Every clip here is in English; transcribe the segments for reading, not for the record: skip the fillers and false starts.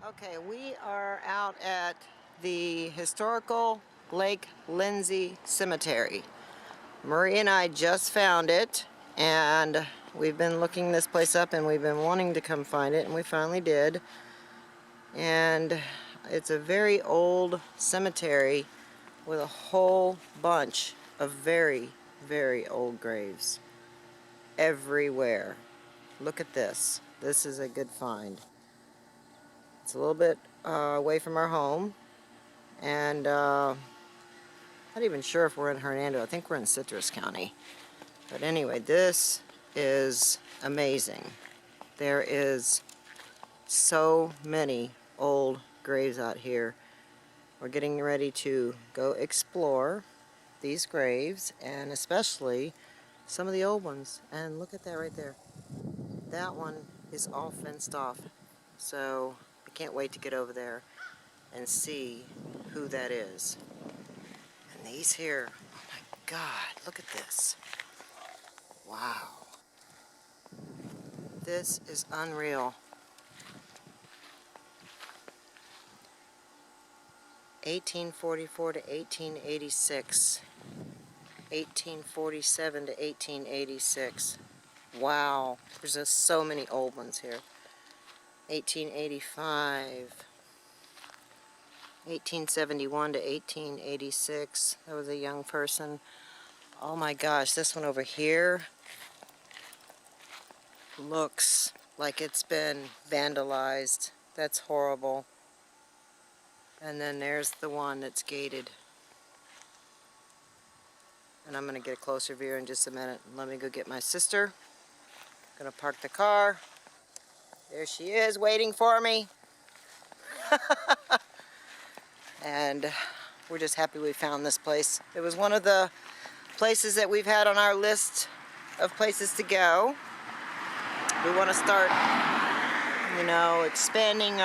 Okay, we are out at the historical Lake Lindsay Cemetery. Marie and I just found it, and we've been looking this place up and we've been wanting to come find it, and we finally did. And it's a very old cemetery with a whole bunch of very, very old graves everywhere. Look at this. This is a good find. It's a little bit away from our home, and not even sure if we're in Hernando. I think we're in Citrus County. But anyway, this is amazing. There is so many old graves out here. We're getting ready to go explore these graves, and especially some of the old ones. And look at that right there. That one is all fenced off. So I can't wait to get over there and see who that is. And these here, oh my God, look at this. Wow. This is unreal. 1844 to 1886. 1847 to 1886. Wow, there's just so many old ones here. 1885. 1871 to 1886. That was a young person. Oh my gosh, this one over here looks like it's been vandalized. That's horrible. And then there's the one that's gated. And I'm going to get a closer view in just a minute. Let me go get my sister. I'm going to park the car. There she is waiting for me. And we're just happy we found this place. It was one of the places that we've had on our list of places to go. We want to start, expanding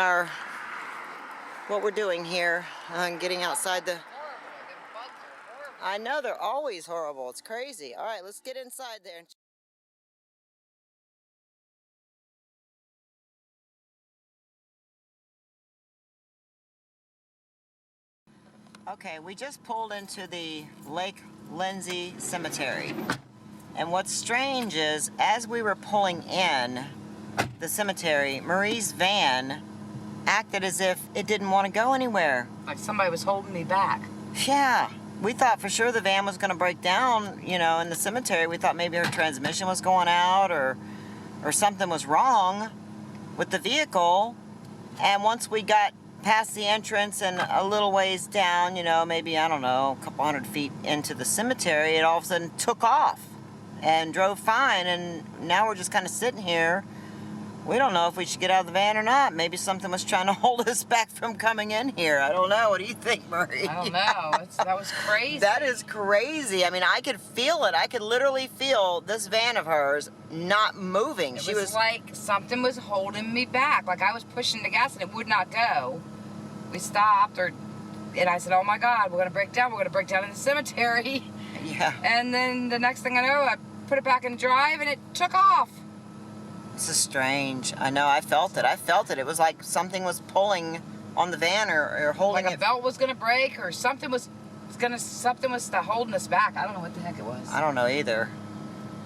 what we're doing here and getting outside the... I know, they're always horrible. It's crazy. All right, let's get inside there. Okay, we just pulled into the Lake Lindsay Cemetery. And what's strange is, as we were pulling in the cemetery, Marie's van acted as if it didn't want to go anywhere. Like somebody was holding me back. Yeah. We thought for sure the van was going to break down, in the cemetery. We thought maybe her transmission was going out or something was wrong with the vehicle. And once we got past the entrance and a little ways down, maybe, I don't know, a couple hundred feet into the cemetery, it all of a sudden took off and drove fine. And now we're just kind of sitting here. We don't know if we should get out of the van or not. Maybe something was trying to hold us back from coming in here. I don't know. What do you think, Marie? I don't know. That was crazy. That is crazy. I mean, I could feel it. I could literally feel this van of hers not moving. It was like something was holding me back. Like I was pushing the gas and it would not go. We stopped, and I said, oh my God, we're going to break down. We're going to break down in the cemetery. Yeah. And then the next thing I know, I put it back in drive and it took off. This is strange. I know. I felt it. It was like something was pulling on the van or holding it. Like a belt was going to break or something was holding us back. I don't know what the heck it was. I don't know either.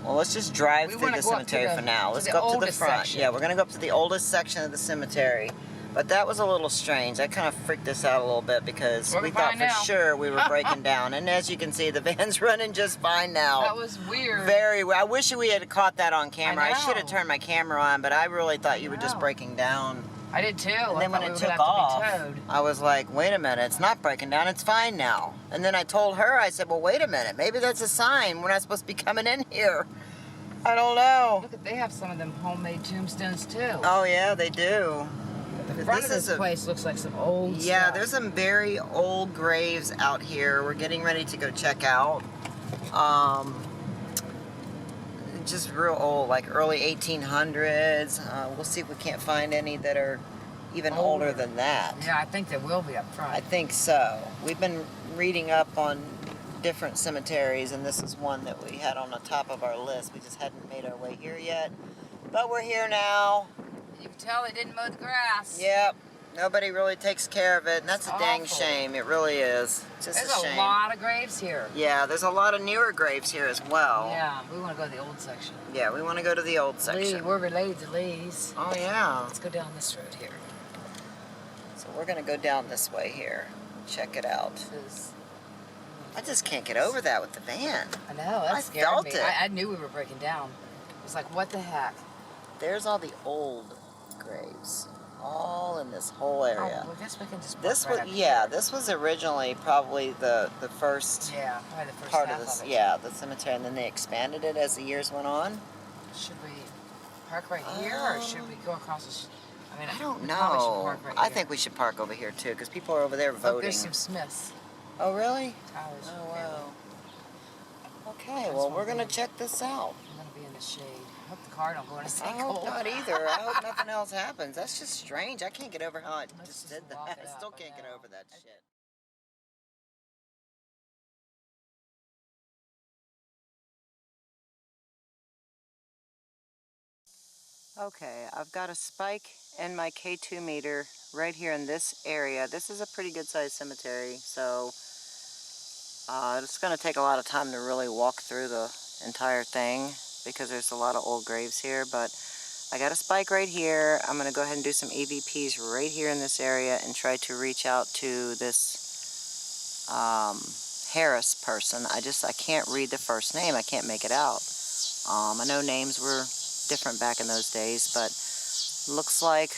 Well, let's just drive through the cemetery for now. Let's go up to the front. Yeah, we're going to go up to the oldest section of the cemetery. But that was a little strange. That kind of freaked us out a little bit because we thought for sure we were breaking down. And as you can see, the van's running just fine now. That was weird. Very weird. I wish we had caught that on camera. I should have turned my camera on, but I really thought you were just breaking down. I did too. And then when it took off, I was like, wait a minute, it's not breaking down, it's fine now. And then I told her, I said, well, wait a minute, maybe that's a sign we're not supposed to be coming in here. I don't know. Look, they have some of them homemade tombstones too. Oh yeah, they do. The front of this place looks like some old stuff. Yeah, there's some very old graves out here. We're getting ready to go check out. Just real old, like early 1800s. We'll see if we can't find any that are even older than that. Yeah, I think there will be up front. I think so. We've been reading up on different cemeteries, and this is one that we had on the top of our list. We just hadn't made our way here yet, but we're here now. You can tell they didn't mow the grass. Yep, Nobody really takes care of it, and that's It's a dang awful. shame. It really is. It's just There's a shame. a lot of graves here. Yeah, there's a lot of newer graves here as well. Yeah, we want to go to the old section. Yeah, we want to go to the old section. Lee, we're related to Lee's. Oh, yeah. Let's go down this road here. So we're going to go down this way here. Check it out. I just can't get over that with the van. I know, that I scared felt me. it. I knew we were breaking down. It was like, what the heck? There's all the old graves. All in this whole area. Oh, well, I guess we can just This park was, right up yeah, here. this was originally probably the first Yeah, probably the first part half of this, it. yeah, the cemetery, and then they expanded it as the years went on. Should we park right here, or should we go across the street? I mean, I don't we probably should know. park right I here. think we should park over here too, because people are over there Look, voting. there's some Smiths. Oh, really? Towers. Oh, wow. Okay, That's well, what we're I'm gonna doing. check this out. I'm gonna be in the shade. I hope the car don't go in a I sinkhole. hope not either. I hope nothing else happens. That's just strange. I can't get over how I Let's just just did walk that. it I up, still I can't get know. over that shit. Okay, I've got a spike in my K2 meter right here in this area. This is a pretty good sized cemetery, so it's going to take a lot of time to really walk through the entire thing because there's a lot of old graves here, but I got a spike right here. I'm going to go ahead and do some EVPs right here in this area and try to reach out to this Harris person. I can't read the first name. I can't make it out. I know names were different back in those days, but looks like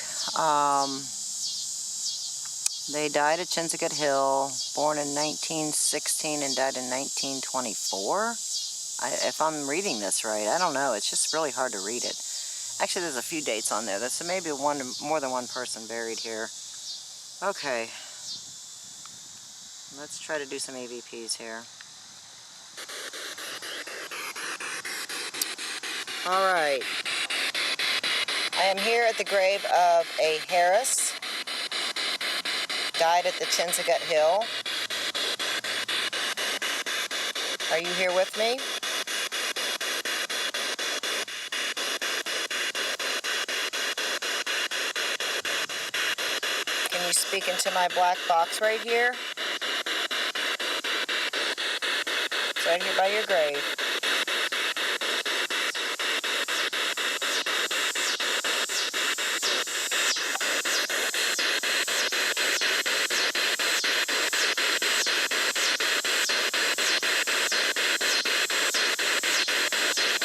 they died at Chinsagut Hill, born in 1916 and died in 1924. If I'm reading this right, I don't know. It's just really hard to read it. Actually, there's a few dates on there. So maybe more than one person buried here. Okay. Let's try to do some EVPs here. Alright. I am here at the grave of a Harris. Died at the Chinsagut Hill. Are you here with me? Can you speak into my black box right here? It's right here by your grave.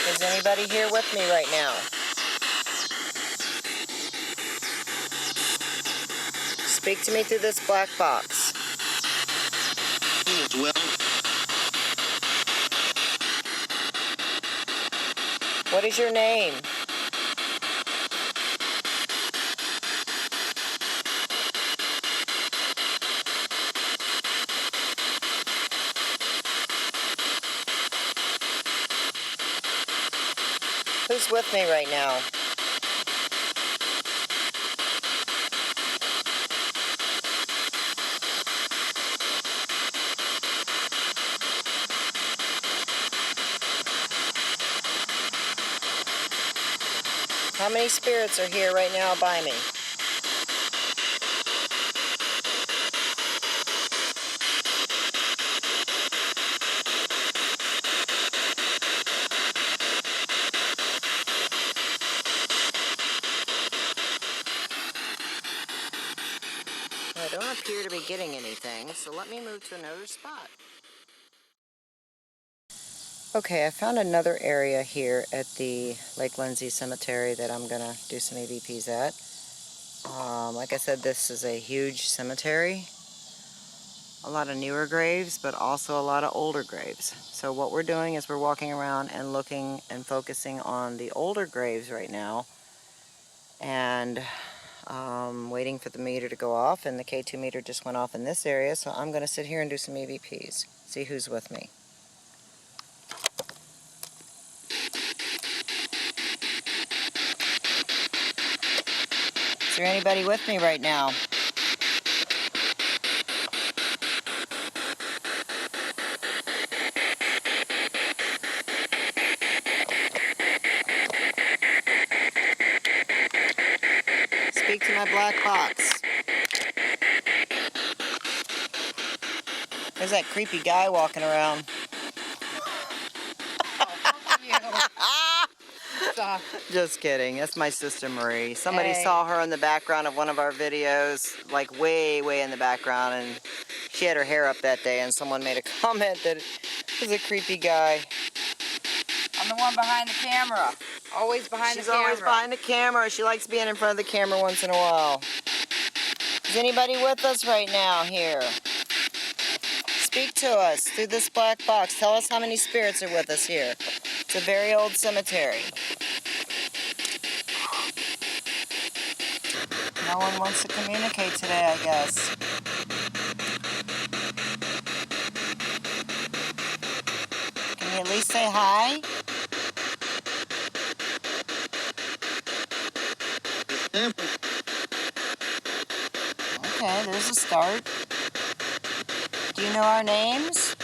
Is anybody here with me right now? Speak to me through this black box. Well, What is your name? Who's with me right now? How many spirits are here right now by me? I don't appear to be getting anything, so let me move to another spot. Okay, I found another area here at the Lake Lindsay Cemetery that I'm gonna do some EVPs at. Like I said, this is a huge cemetery. A lot of newer graves, but also a lot of older graves. So what we're doing is we're walking around and looking and focusing on the older graves right now. And waiting for the meter to go off, and the K2 meter just went off in this area, so I'm gonna sit here and do some EVPs. See who's with me. Is there anybody with me right now? Speak to my black box. There's that creepy guy walking around. Just kidding. That's my sister Marie. Somebody saw her in the background of one of our videos, like way, way in the background, and she had her hair up that day, and someone made a comment that it was a creepy guy. I'm the one behind the camera. Always behind the camera. She's always behind the camera. She likes being in front of the camera once in a while. Is anybody with us right now here? Speak to us through this black box. Tell us how many spirits are with us here. It's a very old cemetery. No one wants to communicate today, I guess. Can you at least say hi? Okay, there's a start. Do you know our names?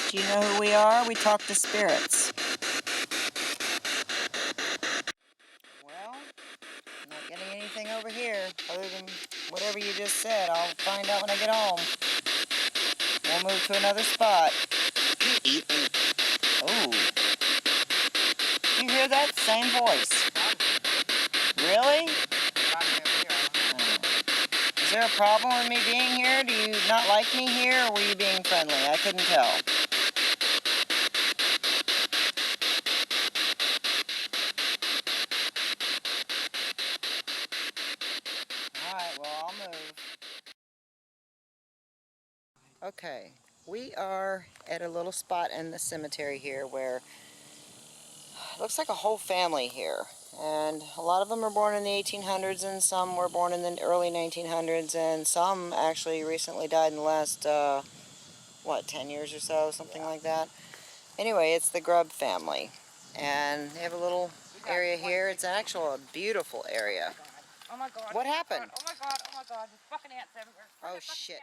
Do you know who we are? We talk to spirits. Well, I'm not getting anything over here other than whatever you just said. I'll find out when I get home. We'll move to another spot. Oh. You hear that? Same voice. Really? Is there a problem with me being here? Do you not like me here, or were you being friendly? I couldn't tell. Alright, well, I'll move. Okay, we are at a little spot in the cemetery here where it looks like a whole family here. And a lot of them were born in the 1800s, and some were born in the early 1900s, and some actually recently died in the last, 10 years or so, something like that. Anyway, it's the Grub family. And they have a little area here. It's actually a beautiful area. Oh my God. What happened? Oh my God, oh my God. There's fucking ants everywhere. Oh shit.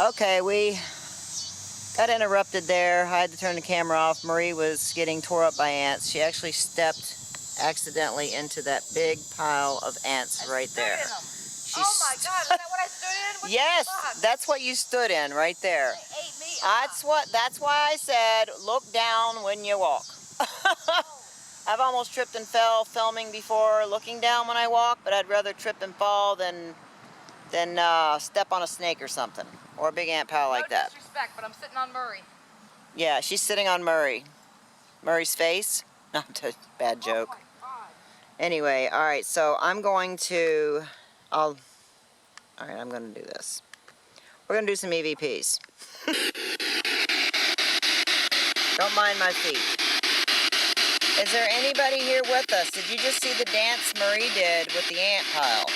Okay, we got interrupted there. I had to turn the camera off. Marie was getting tore up by ants. She actually stepped accidentally into that big pile of ants right there. Oh my God, is that what I stood in? Yes, that's what you stood in right there. They ate me up. That's why I said look down when you walk. I've almost tripped and fell filming before looking down when I walk, but I'd rather trip and fall than step on a snake or something, or a big ant pile like that. No disrespect, but I'm sitting on Murray. Yeah, she's sitting on Murray. Murray's face? Not a bad joke. Oh my God. Anyway, all right, so I'm going to, I'm going to do this. We're going to do some EVPs. Don't mind my feet. Is there anybody here with us? Did you just see the dance Marie did with the ant pile?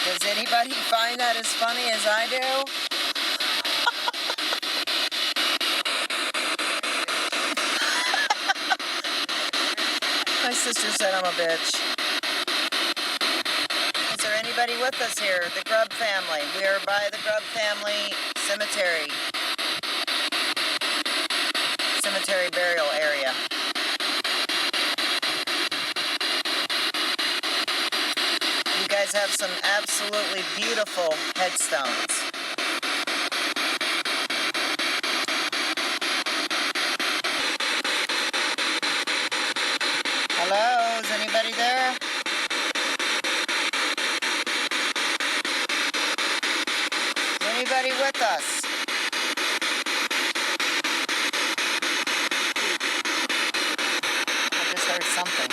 Does anybody find that as funny as I do? My sister said I'm a bitch. Is there anybody with us here? The Grub family. We are by the Grub family cemetery. Cemetery burial area. You guys have some absolutely beautiful headstones. Hello, is anybody there? Is anybody with us? I just heard something.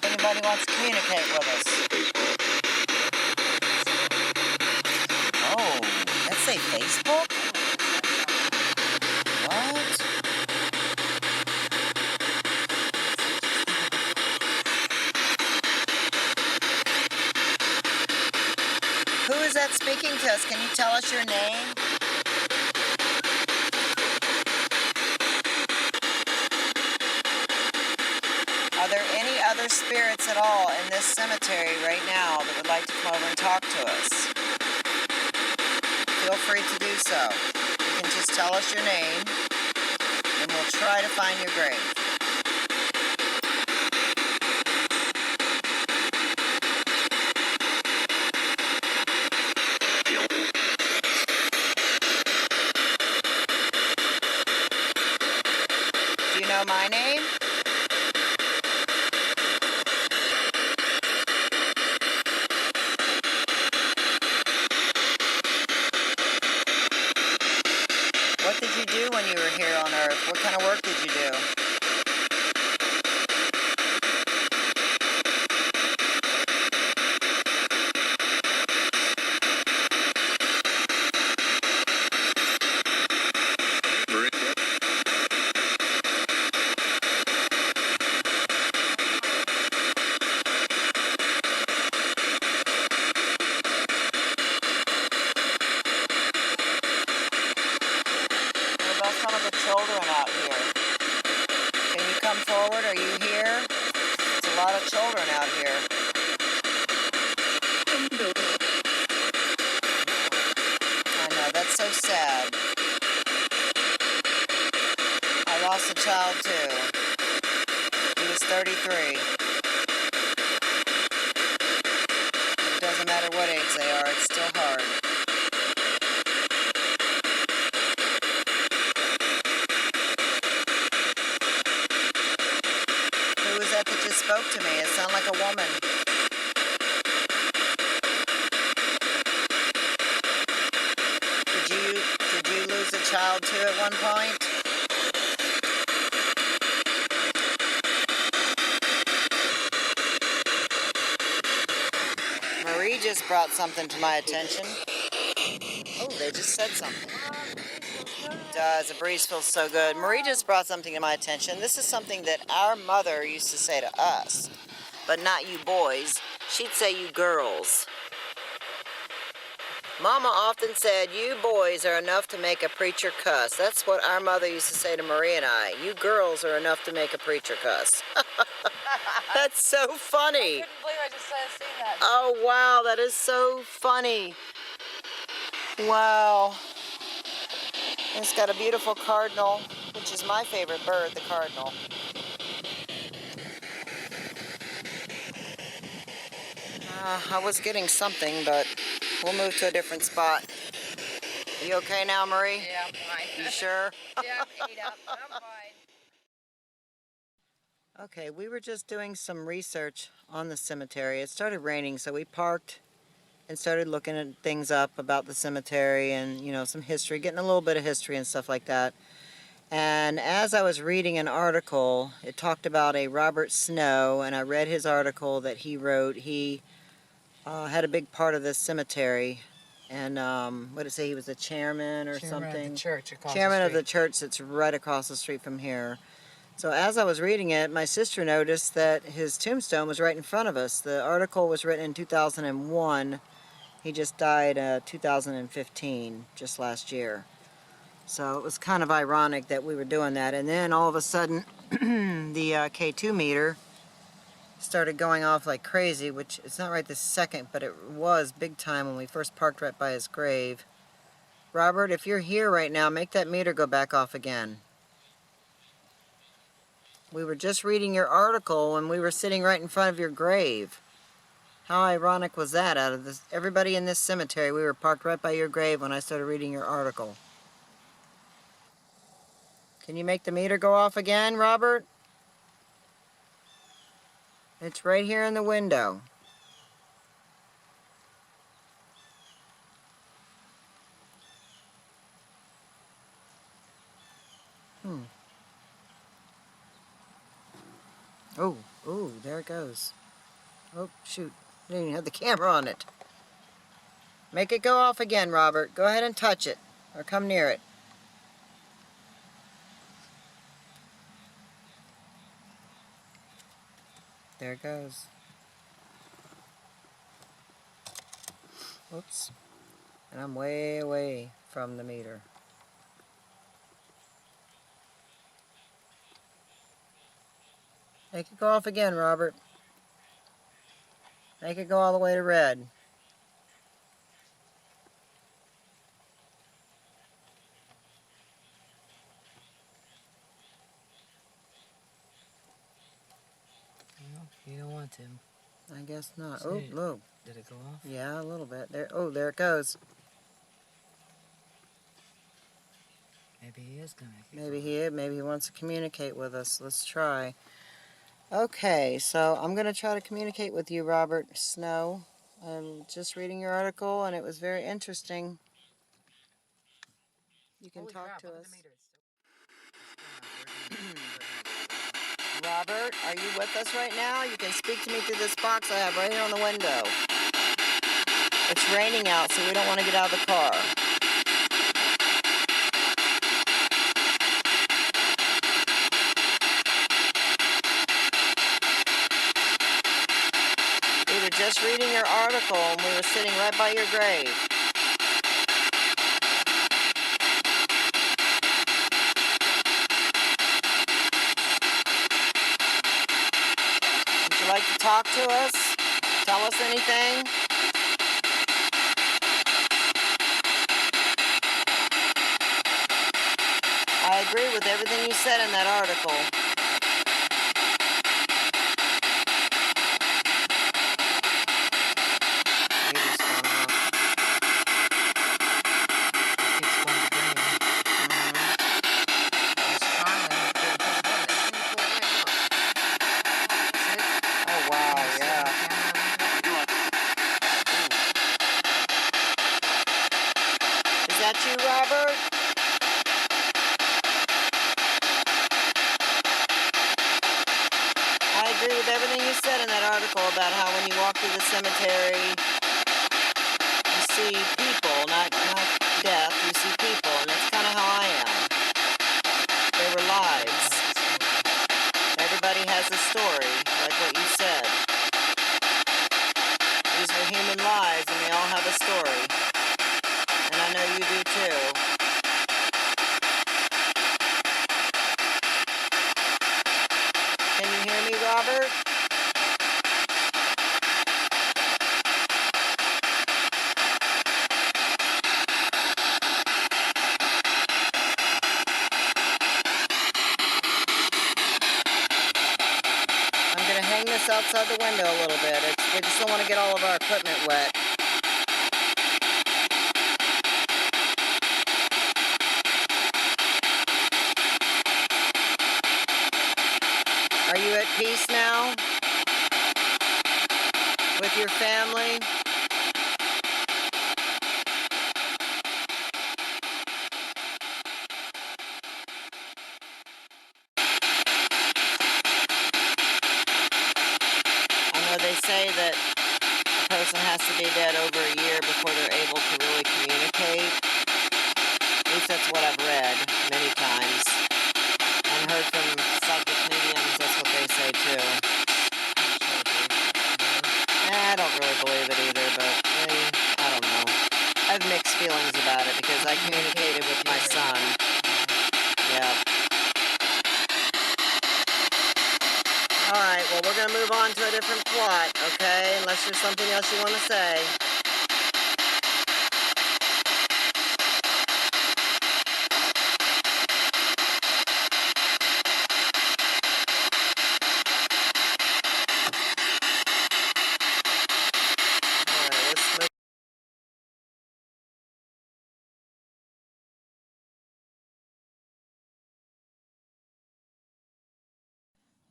Anybody wants to communicate with us? Oh, let's say Facebook? What? Who is that speaking to us? Can you tell us your name? Are there any other at all in this cemetery right now that would like to come over and talk to us, feel free to do so. You can just tell us your name, and we'll try to find your grave. Do you know my name? What did you do when you were here on Earth? What kind of work did you do? What about some of the children out here? Can you come forward? Are you here? There's a lot of children out here. I know, that's so sad. I lost a child too. He was 33. It doesn't matter what age they are, it's still hard. Who was that just spoke to me? It sounded like a woman. Did you lose a child too at one point? Marie just brought something to my attention. Oh, they just said something. It does. The breeze feels so good. Marie just brought something to my attention. This is something that our mother used to say to us, but not you boys. She'd say you girls. Mama often said, you boys are enough to make a preacher cuss. That's what our mother used to say to Marie and I. You girls are enough to make a preacher cuss. That's so funny. I couldn't believe I just seen that. Oh, wow, that is so funny. Wow. It's got a beautiful cardinal, which is my favorite bird, the cardinal. I was getting something, but we'll move to a different spot. Are you okay now, Marie? Yeah, I'm fine. You sure? Yeah, I'm ate up. I'm fine. Okay, we were just doing some research on the cemetery. It started raining, so we parked and started looking at things up about the cemetery and, you know, some history, getting a little bit of history and stuff like that. And as I was reading an article, it talked about a Robert Snow, and I read his article that he wrote. He had a big part of this cemetery, and what did it say? He was the chairman or something? Chairman of the church across Chairman the of the street. church that's right across the street from here. So as I was reading it, my sister noticed that his tombstone was right in front of us. The article was written in 2001. He just died 2015, just last year. So it was kind of ironic that we were doing that. And then all of a sudden, the K2 meter started going off like crazy, which it's not right this second, but it was big time when we first parked right by his grave. Robert, if you're here right now, make that meter go back off again. We were just reading your article when we were sitting right in front of your grave. How ironic was that? Out of this, everybody in this cemetery, we were parked right by your grave when I started reading your article. Can you make the meter go off again, Robert? It's right here in the window. Oh, there it goes. Oh, shoot. I didn't even have the camera on it. Make it go off again, Robert. Go ahead and touch it, or come near it. There it goes. Oops. And I'm way away from the meter. Make it go off again, Robert. Make it go all the way to red. No, you don't want to. I guess not. So Oh, look. Did it go off? Yeah, a little bit. There. Oh, there it goes. Maybe he is gonna make it Maybe go he is. Maybe he wants to communicate with us. Let's try. Okay, so I'm going to try to communicate with you, Robert Snow. I'm just reading your article, and it was very interesting. You can talk to us. Robert, are you with us right now? You can speak to me through this box I have right here on the window. It's raining out, so we don't want to get out of the car. We were just reading your article, and we were sitting right by your grave. Would you like to talk to us? Tell us anything? I agree with everything you said in that article. Oh wow, yeah. Is that you, Robert? I agree with everything you said in that article about how when you walk through the cemetery, you see people, not death, you see people, and that's kind of how I am. They were lives. Everybody has a story, like what you said. These were human lives, and they all have a story. And I know you do too. Can you hear me, Robert? I'm going to hang this outside the window a little bit. We just don't want to get all of our equipment wet. Are you at peace now with your family? I know they say that a person has to be dead over a year before they're able to really communicate. At least that's what I've read many times. And heard from psychic mediums, that's what they say too. I don't really believe it either, but I don't know. I have mixed feelings about it because I communicated with my son. Yeah. Alright, well we're going to move on to a different plot, okay? Unless there's something else you want to say. Alright, let's move.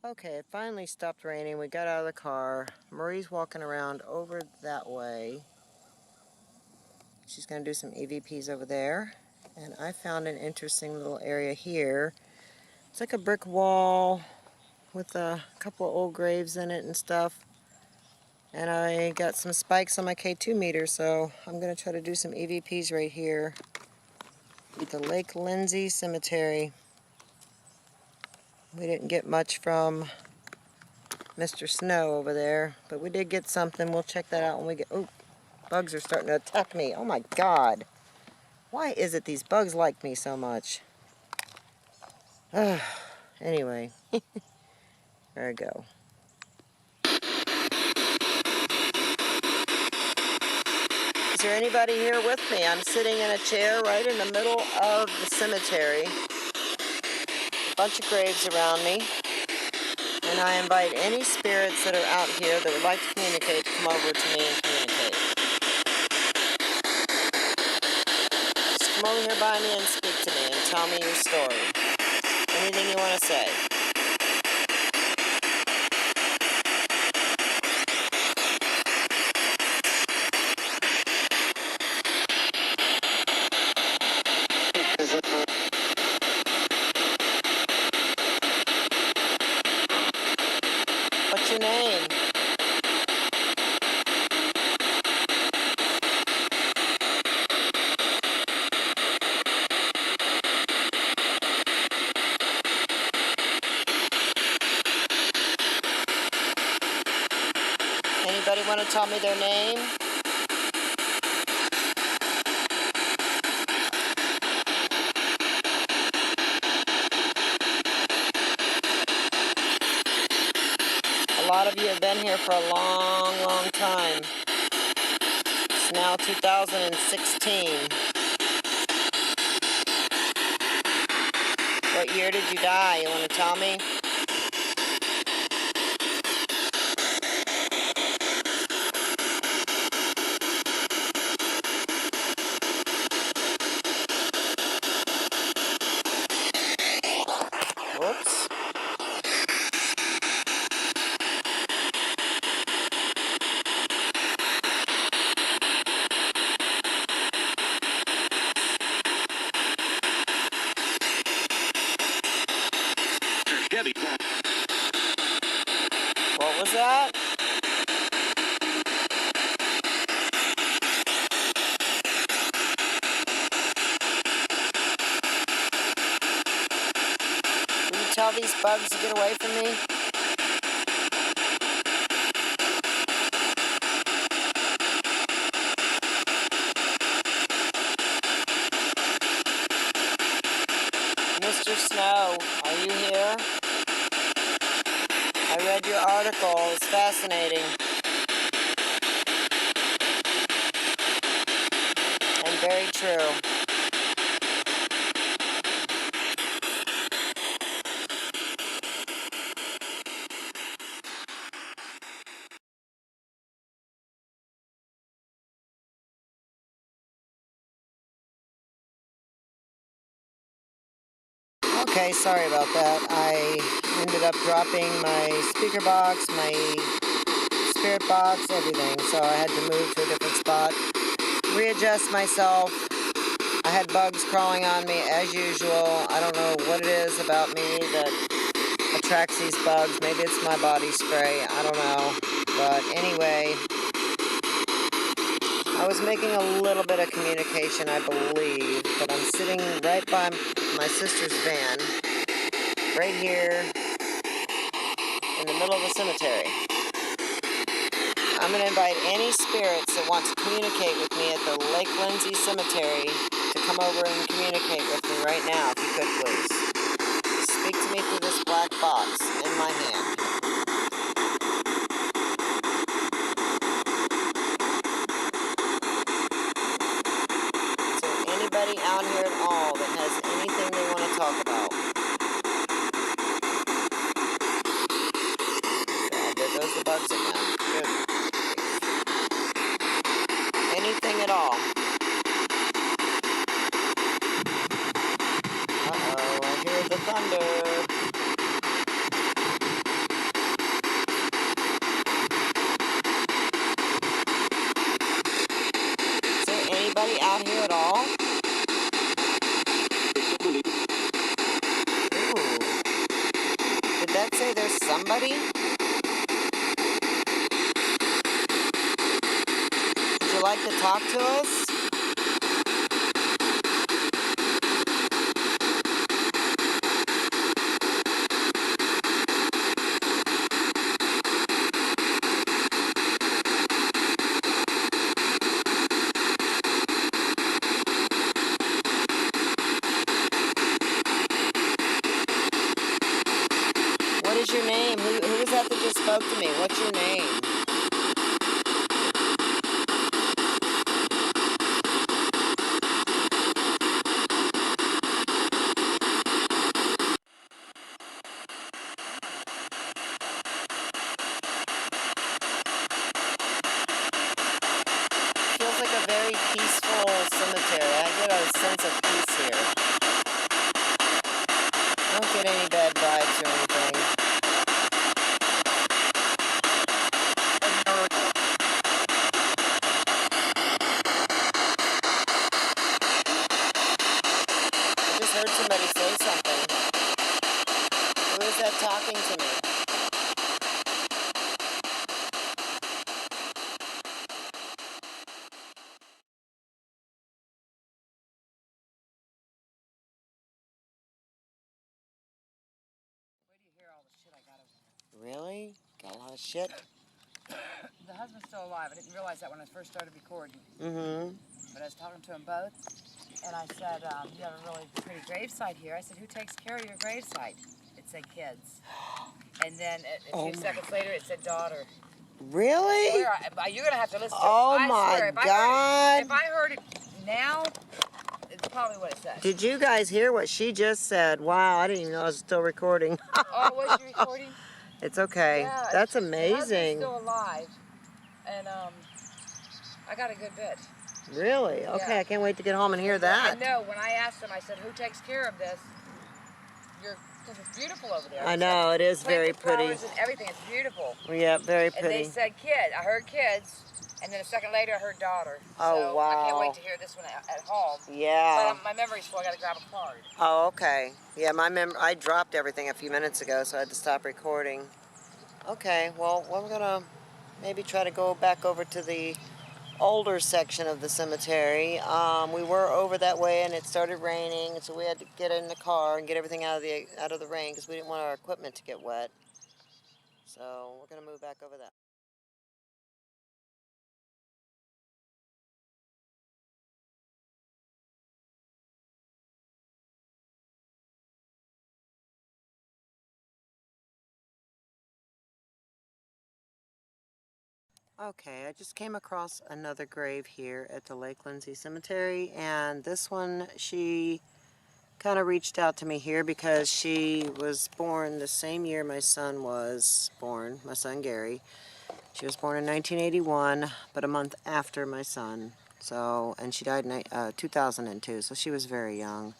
Okay, it finally stopped raining. We got out of the car. Marie's walking around over that way. She's going to do some EVPs over there. And I found an interesting little area here. It's like a brick wall with a couple of old graves in it and stuff. And I got some spikes on my K2 meter, so I'm going to try to do some EVPs right here at the Lake Lindsay Cemetery. We didn't get much from Mr. Snow over there, but we did get something. We'll check that out when we get... Oh, bugs are starting to attack me. Oh my God. Why is it these bugs like me so much? Anyway, there we go. there anybody here with me? I'm sitting in a chair right in the middle of the cemetery. A bunch of graves around me. And I invite any spirits that are out here that would like to communicate to come over to me and communicate. Just come over here by me and speak to me and tell me your story. Anything you want to say. What's your name? Anybody want to tell me their name? A lot of you have been here for a long, long time. It's now 2016. What year did you die? You want to tell me? Whoops. What was that? Will you tell these bugs to get away from me? Mr. Snow, are you here? I read your article. It's fascinating. And very true. Okay, sorry about that. I ended up dropping my speaker box, my spirit box, everything. So I had to move to a different spot, readjust myself. I had bugs crawling on me as usual. I don't know what it is about me that attracts these bugs. Maybe it's my body spray. I don't know. But anyway, I was making a little bit of communication, I believe, but I'm sitting right by my sister's van, right here in the middle of the cemetery. I'm going to invite any spirits that want to communicate with me at the Lake Lindsay Cemetery to come over and communicate with me right now, if you could please. Speak to me through this black box in my hand. Anybody out here at all that has anything they want to talk about? There goes the bugs again. Good. Anything at all? Uh-oh, I hear the thunder. Is there anybody out here at all? Did that say there's somebody? Would you like to talk to us? What is your name? Who was that just spoke to me? What's your name? like a very peaceful cemetery. I get a sense of peace here. I don't get any bad vibes or anything. I just heard somebody say something. Who is that talking to me? Where do you hear all the shit I got over there? Really? Got a lot of shit? The husband's still alive. I didn't realize that when I first started recording. Mm-hmm. But I was talking to them both, and I said, you have a really pretty gravesite here. I said, who takes care of your gravesite? It said kids. And then a few seconds later, it said daughter. Really? You're going to have to listen to it. Oh I my swear, God. if I heard it now, it's probably what it said. Did you guys hear what she just said? Wow, I didn't even know I was still recording. Oh, was you recording? It's okay. Yeah, That's the amazing. husband's still alive, and I got a good bit. Really? Okay, Yeah. I can't wait to get home and hear that. I know. When I asked them, I said, "Who takes care of this?" Because it's beautiful over there. I know, it is very pretty. Flowers and everything. It's beautiful. Yeah, very And they pretty. said kid. I heard kids, and then a second later, I heard daughter. Oh, so wow. I can't wait to hear this one at home. Yeah. But my memory's full. I got to grab a card. Oh, okay. Yeah, I dropped everything a few minutes ago, so I had to stop recording. Okay, well, we're gonna maybe try to go back over to the older section of the cemetery. We were over that way, and it started raining, so we had to get in the car and get everything out of the rain because we didn't want our equipment to get wet. So we're gonna move back over that. Okay, I just came across another grave here at the Lake Lindsay Cemetery, and this one, she kind of reached out to me here because she was born the same year my son was born, my son Gary. She was born in 1981, but a month after my son. So, and she died in 2002, so she was very young.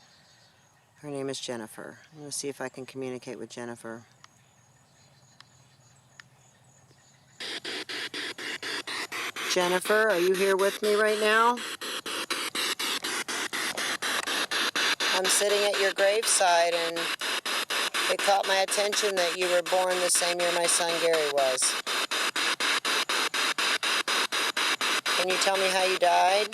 Her name is Jennifer. I'm going to see if I can communicate with Jennifer. Jennifer, are you here with me right now? I'm sitting at your graveside, and it caught my attention that you were born the same year my son Gary was. Can you tell me how you died?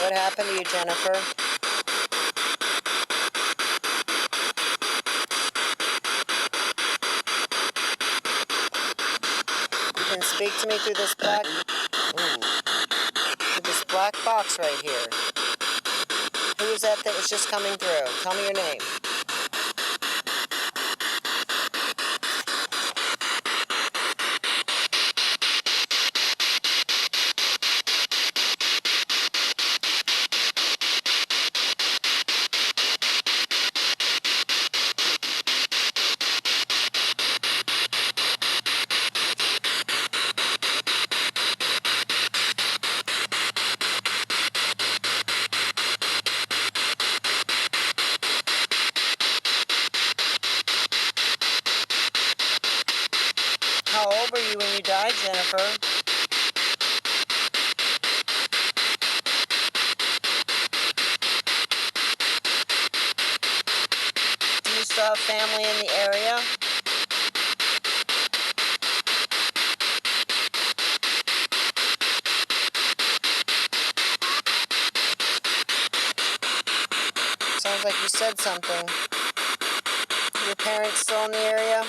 What happened to you, Jennifer? You can speak to me through this black box right here. Who was that was just coming through? Tell me your name. How old were you when you died, Jennifer? Do you still have family in the area? Sounds like you said something. Your parents still in the area?